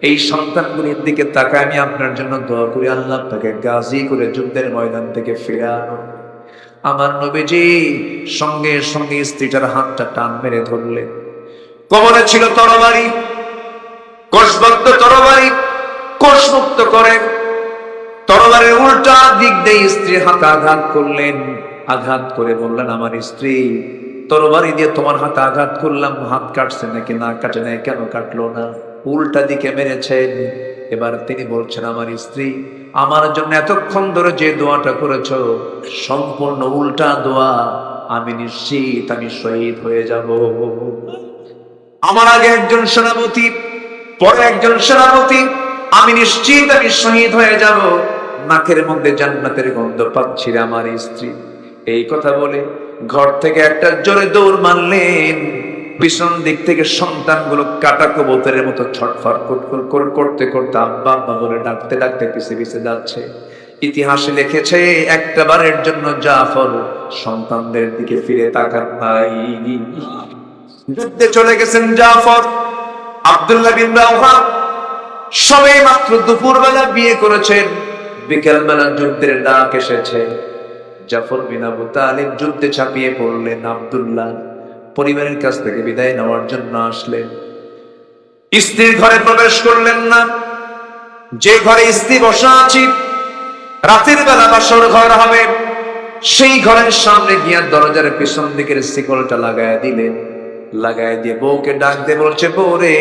এই সন্তানগুলির দিকে তাকায় আমি আপনার জন্য দোয়া করি, আল্লাহ আপনাকে গাজী করে যুদ্ধের ময়দান থেকে ফিরে আনো। আমার নবীজি সঙ্গে সঙ্গে স্ত্রীটার হাতটা টান মেরে ধরলেন। কবরে ছিল তরবারি, কোষবদ্ধ তরবারি, কোষমুক্ত করে তরবারির উল্টা দিক দিয়ে স্ত্রীর হাতে আঘাত করলেন। আঘাত করে বললেন, আমার স্ত্রী, তরবারি দিয়ে তোমার হাতে আঘাত করলাম, হাত কাটছে নাকি না কাটে নাই, কেন কাটলো না? উল্টা দিকে মেরেছেন। এবার তিনি বলছেন, আমার স্ত্রী, আমার জন্য এতক্ষণ ধরে যে দোয়াটা করেছো সম্পূর্ণ উল্টা দোয়া, আমি নিশ্চিত আমি শহীদ হয়ে যাব। আমার আগে একজন সেনাপতি, পরে একজন সেনাপতি, আমি নিশ্চিত আমি শহীদ হয়ে যাব, নাকের মধ্যে জান্নাতের গন্ধ পাচ্ছি রে আমার স্ত্রী। এই কথা বলে ঘর থেকে একটা জোরে দৌড় মারলেন। পিছন দিক থেকে সন্তানগুলো কাটা কবুতরের মতো ছটফট করতে করতে আব্বা আব্বা বলে ডাকতে ডাকতে পিছে পিছে যাচ্ছে। ইতিহাসে লিখেছে, একটা বারের জন্য জাফর সন্তানদের দিকে ফিরে তাকান নাই। যুদ্ধে চলে গেছেন জাফর। আব্দুল্লাহ বিন রাওহা সবে মাত্র দুপুরবেলা বিয়ে করেছেন, বিকেলবেলা যুদ্ধের ডাক এসেছে। জাফর বিন আবু তালিব যুদ্ধে ঝাঁপিয়ে পড়লেন। আব্দুল্লাহ পরিবারের কাছ থেকে বিদায় নেওয়ার জন্য আসলেন। স্ত্রীর ঘরে প্রবেশ করলেন না। যে ঘরে স্ত্রী বসা আছে, রাতের বেলা বাসর ঘর হবে, সেই ঘরের সামনে গিয়া দরজার পিছন দিকের শিকলটা লাগায় দিলেন। লাগায় দিয়ে বউকে ডাক দিয়ে বলছে, বউ রে,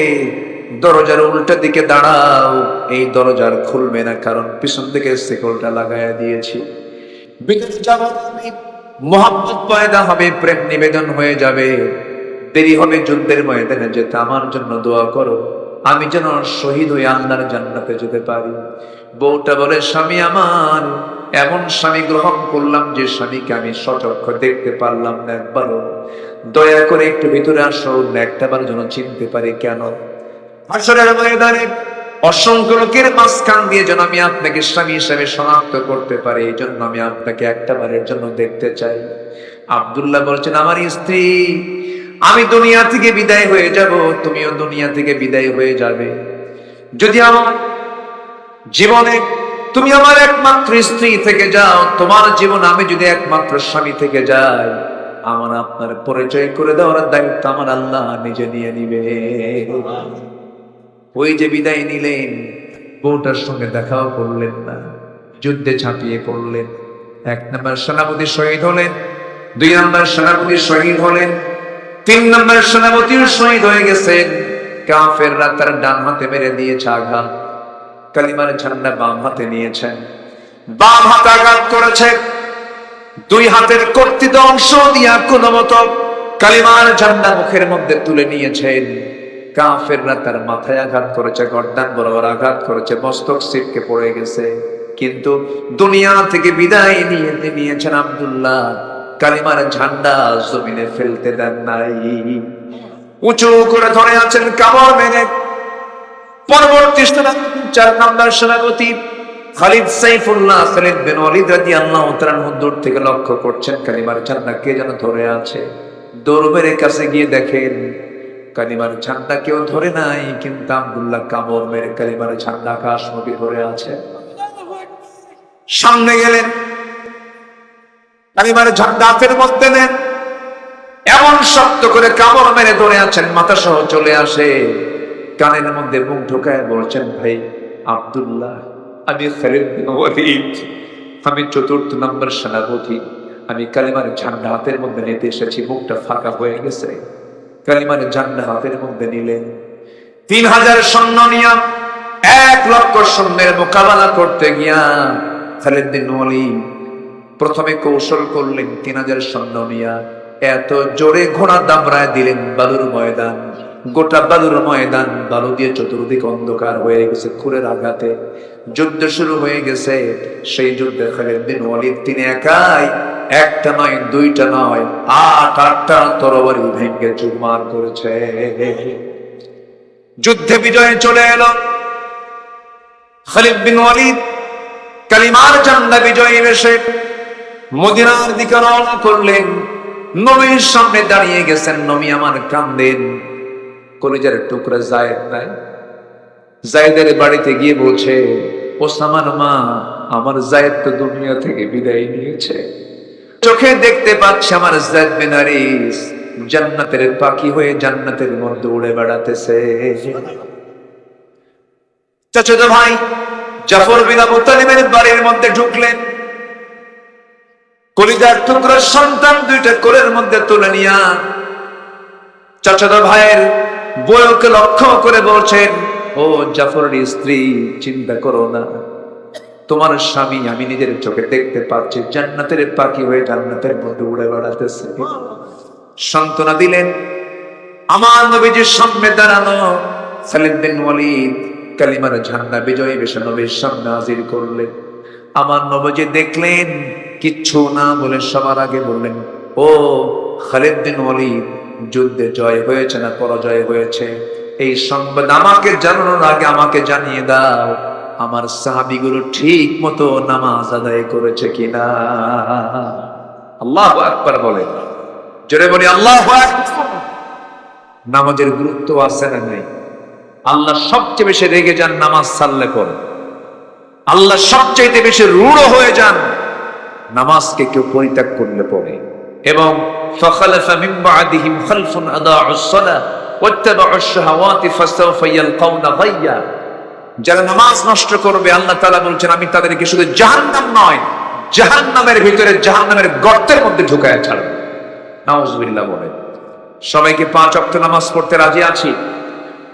দরজার উল্টা দিকে দাঁড়াও, এই দরজার খুলবে না, কারণ পিছন দিকে শিকলটা লাগায় দিয়েছি। বিকেল যাবে, মোহাম্মত পয়দা হবে, প্রেম নিবেদন হয়ে যাবে, দেরি হবে যুদ্ধের ময়দানে যেতে, আমার জন্য দোয়া করো, আমি যেন শহীদ হয়ে আল্লাহর জান্নাতে যেতে পারি। বউটা বলে, স্বামী আমার, এমন স্বামী গ্রহণ করলাম যে স্বামীকে আমি সচক্ষে দেখতে পারলাম না একবারও, দয়া করে একটু ভিতরে আসো, একটাবার যেন চিনতে পারি। কেন? হাসরের ময়দানে অসংখ্য লোকের মাঝখান দিয়ে যেন আমি আপনাকে স্বামী হিসেবে শনাক্ত করতে পারি, এই জন্য আমি আপনাকে একটাবারের জন্য দেখতে চাই। আব্দুল্লাহ বলছেন, আমার স্ত্রী, আমি দুনিয়া থেকে বিদায় হয়ে যাব, তুমিও দুনিয়া থেকে বিদায় হয়ে যাবে। যদি আমার জীবনে তুমি আমার একমাত্র স্ত্রী থেকে যাও, তোমার জীবন আমি যদি একমাত্র স্বামী থেকে যাই, আমার আপনার পরিচয় করে দেওয়ার দায়িত্ব আমার আল্লাহ নিজে নিয়ে নিবে। ওই যে বিদায় নিলেন, বউটার সঙ্গে দেখাও করলেন না, যুদ্ধে ঝাঁপিয়ে পড়লেন। 1 নম্বর সেনাপতি শহীদ হলেন, 2 নম্বর সেনাপতি শহীদ হলেন, 3 নম্বর সেনাপতিও শহীদ হয়ে গেছেন। কাফেররা তার ডান হাতে মেরে দিয়েছে আঘাত, কালিমার ঝান্ডা বাম হাতে নিয়েছেন, বাম হাতে আঘাত করেছে, 2 হাতের কর্তৃত অংশ দিয়া কোন মতো কালিমার ঝান্ডা মুখের মধ্যে তুলে নিয়েছেন। কাফেররা তার মাথায় আঘাত করেছে, গর্দান বরাবর আঘাত করেছে, মস্তক ছিটকে পড়ে গেছে, কিন্তু দুনিয়া থেকে বিদায় নিয়েছেন আব্দুল্লাহ, কালিমার ঝান্ডা জমিনে ফেলতে দেন নাই, উঁচু করে ধরে আছেন কামড় মেরে। পরবর্তী 4 নম্বর সেনাপতি খালিদ সাইফুল্লাহ খালিদ বিন ওয়ালিদ রাদিয়াল্লাহু তাআলা দূর থেকে লক্ষ্য করছেন কালিমার ঝান্ডা কে যেন ধরে আছে। দৌড় মেরে কাছে গিয়ে দেখেন কালিমার ঝান্ডা কেউ ধরে নাই, কিন্তু আব্দুল্লাহ কামড় মেরে কালিমার ঝান্ডা আকাশমুখী ধরে আছে। সামনে গেলেন, কালিমার ঝান্ডা হাতের মধ্যে নেন, এমন শক্ত করে কামড় মেরে ধরে আছেন, মাথা সহ চলে আসে, কানের মধ্যে মুখ ঢোকায় বলছেন, ভাই আব্দুল্লাহ, আমি খালিদ বিন ওয়ালিদ, আমি ৪র্থ নম্বর সেনাপতি, আমি কালিমার ঝান্ডা হাতের মধ্যে নিতে এসেছি। মুখটা ফাঁকা হয়ে গেছে, কালিমার ঝান্ডা হাতের মধ্যে নিলেন। ৩,০০০ সৈন্য নিয়ে ১,০০,০০০ সৈন্যের মোকাবেলা করতে গিয়া খালিদ বিন ওয়ালিদ প্রথমে কৌশল করলেন। ৩,০০০ সৈন্য নিয়া এত জোরে ঘোড়া দামড়ায় দিলেন বালুর ময়দান। গোটা বালুর ময়দান বালু দিয়ে চতুর্দিক অন্ধকার হয়ে গেছে। খুরের আঘাতে যুদ্ধ শুরু হয়ে গেছে। সেই যুদ্ধে খালিদ বিন ওয়ালিদ তিনি একাই, একটা নয়, দুইটা নয়, ৮টা তরবারি ভেঙে চুরমার করেছে। যুদ্ধে বিজয়ে চলে এলো খালিদ বিন ওয়ালিদ। কালিমার ঝান্ডা বিজয়ী বেশে মদিনার দিকে রওনা করলেন। নবীর সামনে দাঁড়িয়ে গেছেন। নবী আমার কান্দেন। কলিজার টুকরা যায়েদ নাই, যায়েদের বাড়িতে গিয়ে বলছে, ওসামার মা, আমার যায়েদ তো দুনিয়া থেকে বিদায় নিয়েছে। চোখে দেখতে পাচ্ছে আমার যায়েদ বিন হারিস জান্নাতের পাখি হয়ে জান্নাতের মধ্যে উড়ে বেড়াতেছে। চাচাতো ভাই জাফর বিন আবু তালিবের বাড়ির মধ্যে ঢুকলেন। কলিজার টুকরা সন্তান দুইটা কোলের মধ্যে তুলে নিয়া চাচাতো ভাইয়ের বউকে লক্ষ্য করে বলছেন, ও জাফরের স্ত্রী, চিন্তা করো না, তোমার স্বামী আমি নিজের চোখে দেখতে পাচ্ছি জান্নাতের পাখি হয়ে জান্নাতের মধ্যে উড়ে বেড়াতেছে। সান্ত্বনা দিলেন। আমার নবীজির সামনে দাঁড়ানো খালিদ বিন ওয়ালিদ কালিমার ঝান্ডা বিজয়ী বেশে নবীর সামনে হাজির করলেন। আমার নবীজি দেখলেন, কিচ্ছু না বলে সবার আগে বললেন, ও খালিদ বিন ওয়ালিদ, যুদ্ধে জয় হয়েছে না পরাজয় হয়েছে এই সংবাদ আমাকে জানানোর আগে আমাকে জানিয়ে দাও, আমার সাহাবীগুলো ঠিক মতো নামাজ আদায় করেছে কিনা। আল্লাহু আকবার বলে, জোরে বলি আল্লাহু আকবার। নামাজের গুরুত্ব আছে না নাই? আল্লাহ সবচেয়ে বেশি রেগে যান নামাজ ছাড়লে পরে। আল্লাহ সবচেয়ে বেশি রূঢ় হয়ে যান নামাজকে কেউ পরিত্যাগ করলে পরে। এবং ফাখালাফা মিন বা'দিহিম খালফুন আদাউস সালাহ ওয়াত্তাবাউশ শাহাওয়াতি ফাসাউফা ইয়ালকাউনা গায়্যা। যারা নামাজ নষ্ট করবে আল্লাহ তাআলা বলছেন আমি তাদেরকে শুধু জাহান্নাম নয়, জাহান্নামের ভিতরে জাহান্নামের গর্তের মধ্যে ঢুকায়া ছাড়ব। নাউজুবিল্লাহ বলে। সবাইকে 5 ওয়াক্ত নামাজ পড়তে রাজি আছি?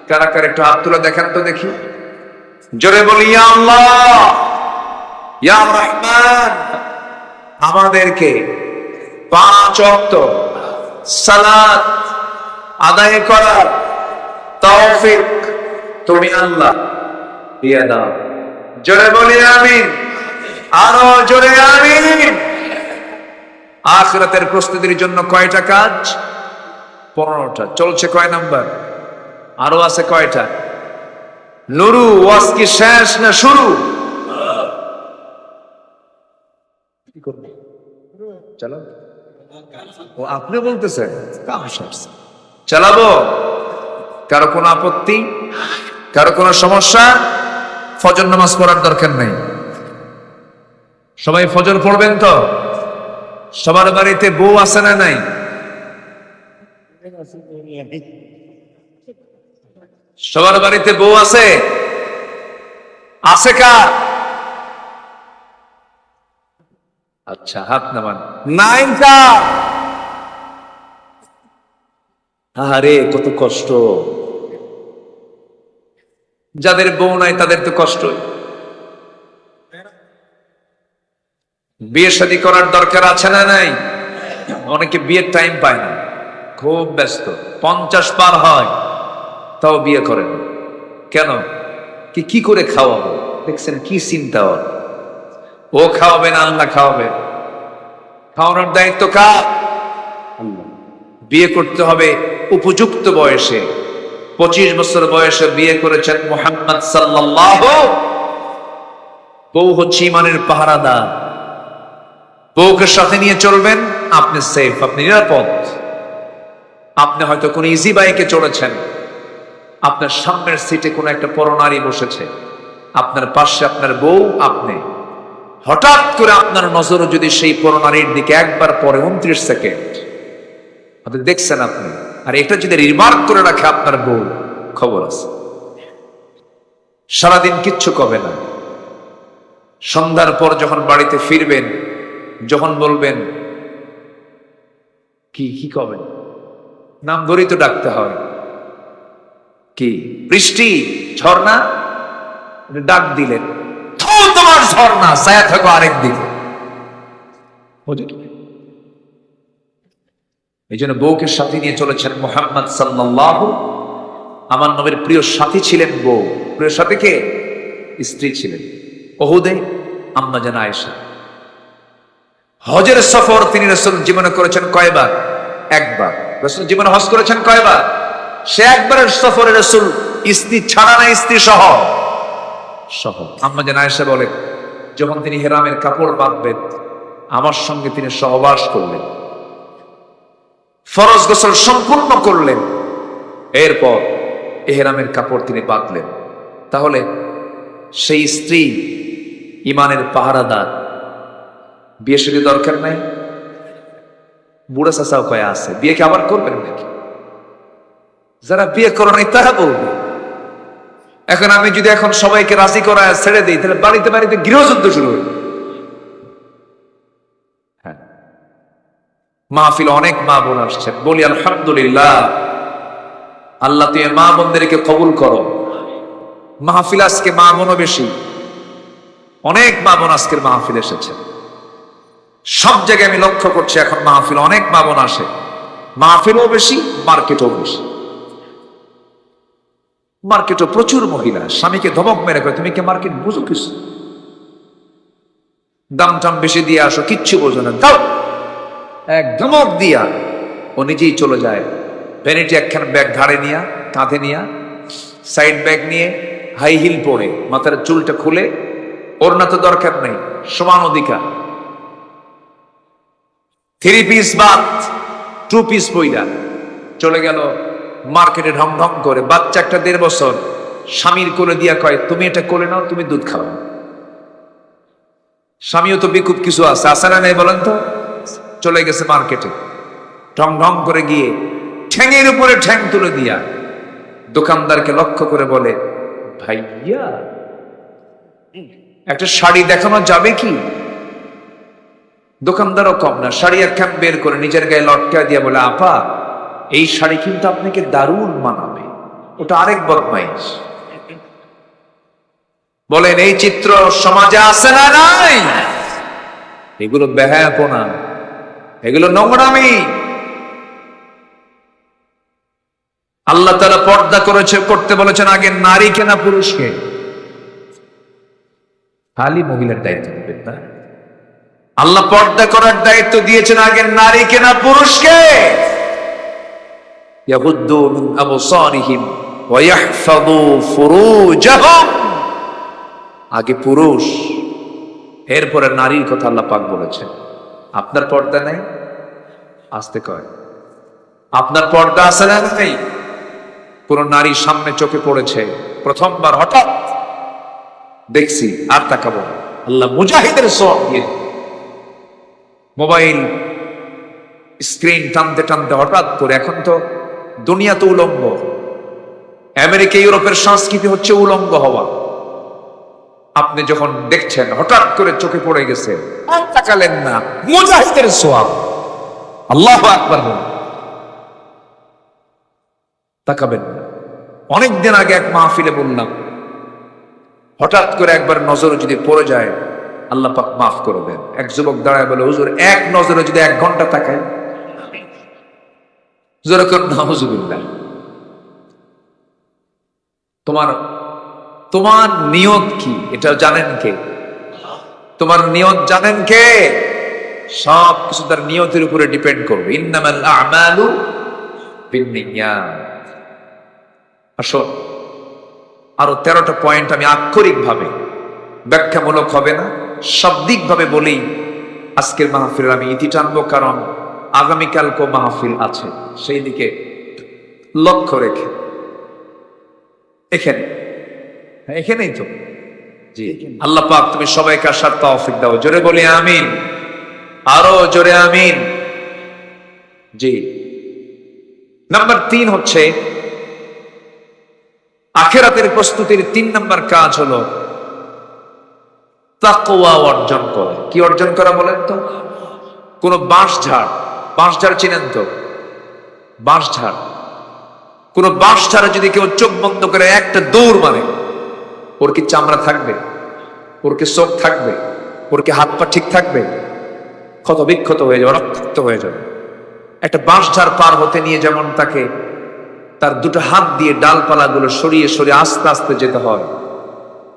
কারা কারা একটু হাত তুলে দেখেন তো দেখি। জোরে বলি ইয়া আল্লাহ, ইয়া রহমান। আমাদেরকে 5 ওয়াক্ত সালাত আদায় করার তৌফিক তুমি আল্লাহ দিয়ে দাও। জোরে বলি আমিন, আরো জোরে আমিন। আখিরাতের প্রস্তুতির জন্য কয়টা কাজ? 15টা। চলছে কয় নাম্বার? আরো আছে কয়টা? নুরু ওয়াজ কি শেষ না শুরু? কি করব? চলো। ও আপনি বলতেছেন কাম শেষ, চালাবো? কারো কোনো আপত্তি? কারো কোনো সমস্যা? ফজর নামাজ পড়ার দরকার নেই। সবাই ফজর পড়বেন তো? সবার বাড়িতে বউ আছে না নাই? সবার বাড়িতে বউ আছে? আছে কার? আচ্ছা হাত নামান। নাই কার? আরে কত কষ্ট। যাদের বউ নাই তাদের তো কষ্টই। বিয়ে শাদী করার দরকার আছে না নাই? অনেকে বিয়ের টাইম পায় না, খুব ব্যস্ত, 50 পার হয় তাও বিয়ে করে না। কেন? কি করে খাওয়াবো? দেখছেন কি চিন্তা। ও খাওয়াবে না আল্লাহ খাওয়াবে? খাওয়ানোর দায়িত্ব কার? বিয়ে করতে হবে উপযুক্ত বয়সে। 25 বছর বয়সে বিয়ে করেছেন মুহাম্মদ সাল্লাল্লাহু। বউ হচ্ছে ইমানের পাহারাদার। বউকে সাথে নিয়ে চলবেন, আপনি সেফ, আপনি নিরাপদ। আপনি হয়তো কোন ইজি বাইকে চড়েছেন, আপনার সামনের সিটে কোন একটা পরনারী বসেছে, আপনার পাশে আপনার বউ, আপনি হঠাৎ করে আপনার নজর যদি সেই পরনারীর দিকে একবার পরে 29 সেকেন্ড আপনি দেখছেন আপনি, আর এটা যদি রিমার্ক করে রাখে আপনার বউ, খবর আছে। সারাদিন কিচ্ছু কবে না, সন্ধ্যার পর যখন বাড়িতে ফিরবেন, যখন বলবেন কি কি করবেন, নাম ধরেই তো ডাকতে হয়, কি বৃষ্টি, ঝর্ণা, ডাক দিলেন, থু তোমার ঝর্ণা, ছায়া থাকো আরেক দিকে। এই জন্য বউকে সাথে নিয়ে চলেছেন মুহাম্মদ সাল্লাল্লাহু। আমার নবীর প্রিয় সাথী ছিলেন বউ। প্রিয় সাথী কে? স্ত্রী ছিলেন। উহুদে আম্মা জান আয়েশা। হজের সফর তিনি রাসূল জীবনে করেছেন কয়বার? একবার। রাসূল জীবনে হজ করেছেন কয়বার? সে একবারের সফরে রাসূল স্ত্রী ছাড়া না, স্ত্রী সহ সহ। আম্মা জান আয়েশা বলে, যখন তিনি হেরামের কাপড় বাঁধবেন আমার সঙ্গে তিনি সহবাস করলেন, ফরজ গোসল সম্পূর্ণ করলেন, এরপর এহরামের কাপড় তিনি বাঁধলেন। তাহলে সেই স্ত্রী ইমানের পাহারাদার, বিয়ে শুধু দরকার নাই? বুড়া চাচাও কয়ে আছে, বিয়ে কি আবার করবেন নাকি? যারা বিয়ে করে নাই তারা বলবে। এখন আমি যদি এখন সবাইকে রাজি করায় ছেড়ে দিই, তাহলে বাড়িতে বাড়িতে গৃহযুদ্ধ শুরু হইবে। হ্যাঁ, মাহফিল অনেক মা বোন আসছেন, বলি আলহামদুলিল্লাহ। আল্লাহ তুমি মা বোনদেরকে কবুল করো। মাহফিল আজকে মা বোনও বেশি, অনেক মা বোন আজকের মাহফিল এসেছে। সব জায়গায় আমি লক্ষ্য করছি এখন মাহফিল অনেক মা বোন আসে, মাহফিলও বেশি, মার্কেটও বেশি। মার্কেটও প্রচুর মহিলা স্বামীকে ধমক মেরে কয়, তুমি কি মার্কেট বুঝো কিছু? দাম টাম বেশি দিয়ে আসো, কিচ্ছু বোঝো না, দাও। এক ধমক দিয়া ও নিজেই চলে যায়। ভ্যানিটি একখান ব্যাগ ঘাড়ে নিয়া, কাঁধে নিয়া, সাইড ব্যাগ নিয়ে, হাই হিল পরে, মাথার চুলটা খুলে, ওড়না তো দরকার নেই, সমান অধিকার, 3 পিস বাদ 2 পিস পইরা চলে গেল মার্কেটে ঢং ঢং করে। বাচ্চা একটা 1.5 বছর স্বামীর কোলে দিয়া কয়, তুমি এটা কোলে নাও, তুমি দুধ খাও। স্বামীও তো বিকুপ কিছু আছে, আছে না নেই বলেন তো? চলে গেছে মার্কেটে, ঢং ঢং করে গিয়ে ঠ্যাঙের উপরে ঠ্যাং তুলে দিয়া দোকানদারকে লক্ষ্য করে বলে, ভাইয়া একটা শাড়ি দেখানো যাবে কি? দোকানদারও কম না, শাড়ি একখান বের করে নিজের গায়ে লটকা দিয়া বলে, আপা এই শাড়ি কিন্তু আপনাকে দারুণ মানাবে। ওটা আরেক বদমাইশ। বলেন এই চিত্র সমাজে আছে না নাই? এগুলো বেহায়াপনা, এগুলো নোংরামি। আল্লাহ তাআলা পর্দা করতে বলেছেন আগে নারীকে না পুরুষকে? খালি মহিলার দায়িত্ব দিবেন না, আল্লাহ পর্দা করার দায়িত্ব দিয়েছেন আগে নারীকে না পুরুষকে? ইয়াগুদ্দু মিন আবসারিহিম ওয়া ইয়াহফাযু ফুরুজাহুম। আগে পুরুষ, এরপরে নারীর কথা আল্লাহ পাক বলেছেন। আপনার পর্দা নাই? আসতে কয়, আপনার পর্দা আছে না নেই? কোন নারী সামনে চোখে পড়েছে, প্রথমবার হঠাৎ দেখছি, আর তাকাবো না। আল্লাহ মুজাহিদের সওয়াব দিয়ে, মোবাইল স্ক্রিন টানতে টানতে হঠাৎ করে, এখন তো দুনিয়া তো উলঙ্গ, আমেরিকা ইউরোপের সংস্কৃতি হচ্ছে উলঙ্গ হওয়া। আপনি যখন দেখছেন হঠাৎ করে চোখে পড়ে গেছে, আর তাকালেন না, মুজাহিদের সওয়াব। আল্লাহু আকবার, তাকাবেন না। অনেকদিন আগে এক মাহফিলে বললাম, হঠাৎ করে একবার নজর যদি পড়ে যায় আল্লাহ পাক মাফ করে দেন। এক যুবক দাঁড়ায় বলে, হুজুর এক নজরে যদি 1 ঘন্টা তাকায়, যেরকম নাউজুবিল্লাহ। তোমার নিয়ত কি এটা জানেন কে? তোমার নিয়ত জানেন কে? সব কিছু তার নিয়তের উপরে ডিপেন্ড করবে। ইন্নামাল আ'মালু বিন্নিয়াত। আসো, আরো 13টা পয়েন্ট আমি আক্ষরিক ভাবে, ব্যাখ্যামূলক হবে না, শাব্দিক ভাবে বলেই আজকের মাহফিলের আমি ইতি টানবো, কারণ আগামীকালকে মাহফিল আছে, সেই দিকে লক্ষ্য রেখে। এখানেই তো, জি আল্লাহ পাক তুমি সবাইকে আসার তৌফিক দাও। জোরে বলি আমিন, আরো জোরে আমিন। জি, নাম্বার 3 হচ্ছে আখিরাতের প্রস্তুতির 3 নম্বর কাজ হলো তাকওয়া অর্জন করে। কি অর্জন করা বলেন তো? কোন বাঁশঝাড় চিনেন তো? বাঁশঝাড়, কোন বাঁশঝাড়ে যদি কেউ চোখ বন্ধ করে একটা দৌড় মারে, ওর কি চামড়া থাকবে? ওর কি চোখ থাকবে? ওর কি হাত পা ঠিক থাকবে? ক্ষত বিক্ষত হয়ে যাবে, রক্তাক্ত হয়ে যাবে। একটা বাঁশঝাড় পার হতে নিয়ে যেমন তাকে তার দুটো হাত দিয়ে ডালপালাগুলো সরিয়ে সরিয়ে আস্তে আস্তে যেতে হয়,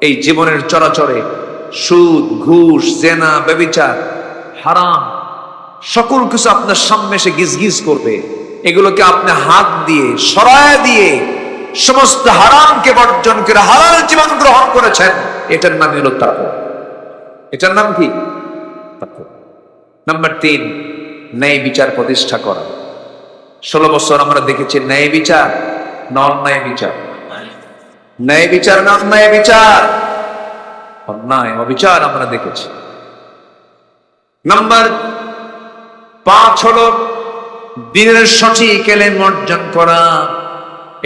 এই জীবনের চরাচরে সুদ, ঘুষ, জেনা, ব্যভিচার, হারাম সকল কিছু আপনার সামনে এসে গিজগিজ করবে। এগুলোকে আপনি হাত দিয়ে সরায় দিয়ে সমস্ত হারামকে বর্জন করে হালাল জীবন গ্রহণ করেছেন, এটার নাম হলো তাকওয়া। এটার নাম কি? তাকওয়া। নাম্বার 3, ন্যায় বিচার প্রতিষ্ঠা করা। 16 বছর আমরা দেখেছি ন্যায় বিচার না অন্যায় বিচার? ন্যায় বিচার না অন্যায় বিচার? অন্যায় অবিচার আমরা দেখেছি। নাম্বার 5 হলো দ্বীনের সঠিক এলেম অর্জন করা।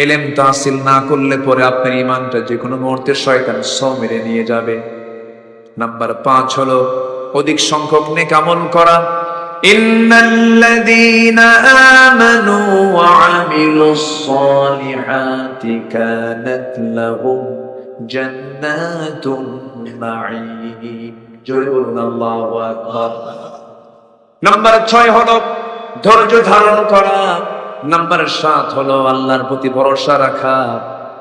এলেম তাহসিল না করলে পরে আপনার ঈমানটা যে কোনো মুহূর্তে শয়তান ছো মেরে নিয়ে যাবে। নাম্বার 5 হলো অধিক সংখ্যক নেক আমল করা। ইন্নাল্লাযীনা আমানু ওয়া আমিলুস সালিহাতি কানাত লাহুম জান্নাতুন নাঈম। জোরে বলুন আল্লাহু আকবার। নাম্বার 6 হলো ধৈর্য ধারণ করা। নাম্বার 7 হলো আল্লাহর প্রতি ভরসা রাখা।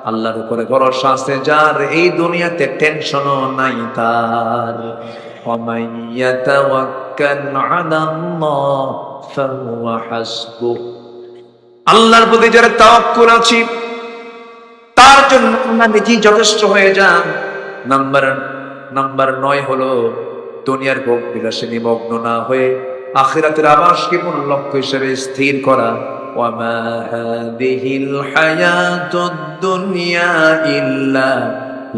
আল্লাহর উপরে ভরসা আছে যার, এই দুনিয়াতে টেনশনও নাই তার। ওয়ামান ইয়াতাওয়াক্কাল আলাল্লাহ ফাহুয়া হাসবুহ। আল্লাহর প্রতি যারা তাওয়াক্কুল আছে তার জন্য আল্লাহ নিজেই যথেষ্ট হয়ে যান। নাম্বার 9 হলো দুনিয়ার ভোগ বিলাসে নিমগ্ন না হয়ে আখিরাতের আবাসকে মূল লক্ষ্য হিসেবে স্থির করা। ওয়ামা হাদিহিল হায়াতুদ দুনিয়া ইল্লা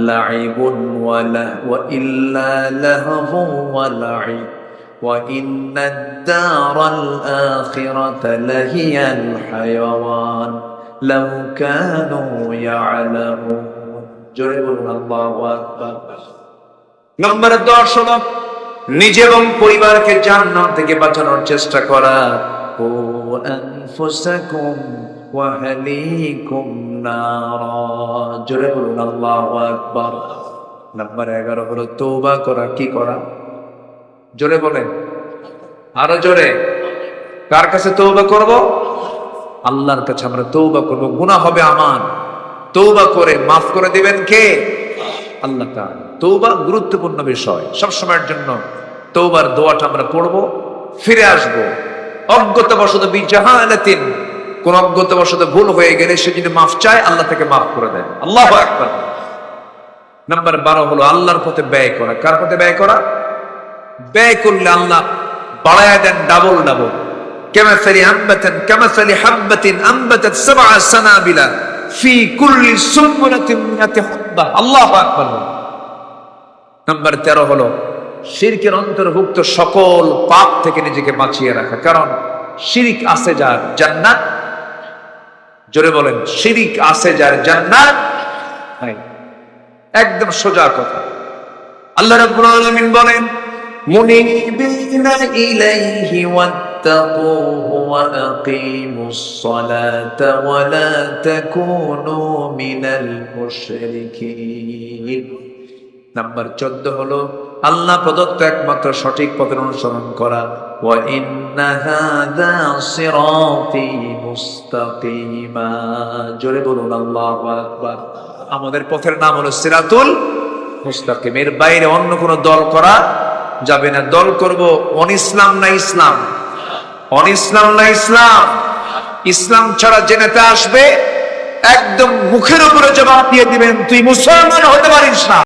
লাইবুন ওয়া ইল্লা লাহবু ওয়া লাইব ওয়া ইন্নাদ দারাল আখিরাতা লাহিয়াল হায়াওয়ান লাউ কানু ইয়ালামুন। জোরে বলুন আল্লাহু আকবার। নাম্বার 10 হলো নিজে এবং পরিবারকে জাহান্নাম থেকে বাঁচানোর চেষ্টা করা। ও আনফুসাকুম ওয়া আহলিকুম নারা। জোরে বলুন আল্লাহু আকবার। নাম্বার 11 হলো তওবা করা। কি করা? জোরে বলেন, আরো জোরে। কার কাছে তওবা করব? আল্লাহর কাছে আমরা তওবা করব। গুনাহ হবে আমার, তওবা করে মাফ করে দিবেন কে? আল্লাহ তাআলা। তওবা গুরুত্বপূর্ণ বিষয়। সব সময়ের জন্য তওবার দোয়াটা আমরা পড়ব, ফিরে আসব। অজ্ঞতাবশত বিজাহালাতিন, কোন অজ্ঞতাবশত ভুল হয়ে গেলে সে যদি মাফ চায় আল্লাহ থেকে মাফ করে দেন। আল্লাহু আকবার। নাম্বার 12 হলো আল্লাহর পথে ব্যয় করা। কার পথে ব্যয় করা? ব্যয় করলে আল্লাহ বাড়ায়া দেন ডাবল ডাবল। কামাসালি হাববাতিন আনবাতাত সাবআ সানাবিলা ফি কুল্লি সুনবুলাতিন মিয়াতি হাব্বা। আল্লাহু আকবার। নাম্বার 13 হলো শিরকের অন্তর্ভুক্ত সকল পাপ থেকে নিজেকে বাঁচিয়ে রাখা। কারণ শিরিক আছে যার জান্নাত। জোরে বলেন, শিরিক আছে যার জান্নাত নাই। একদম সোজা কথা। আল্লাহ রাব্বুল আলামিন বলেন, মুনিবিনা ইলাইহি ওয়াত্তাকুহু ওয়া আকিমুস সালাতা ওয়া লা তাকুনু মিনাল মুশরিকিন। নাম্বার 14 হলো আল্লাহ প্রদত্ত একমাত্র সঠিক পথের অনুসরণ করা। ওয়া ইন্না হাযা সিরাতি মুস্তাকিমা। জোরে বলুন আল্লাহু আকবার। আমাদের পথের নাম হলো সিরাতুল মুস্তাকিম। এর বাইরে অন্য কোনো দল করা যাবে না। দল করব অন ইসলাম না ইসলাম? অন ইসলাম না ইসলাম? ইসলাম ছাড়া যে নেতা আসবে একদম মুখের উপরে জবাব দিয়ে দিবেন, তুই মুসলমান হতে পারিস না।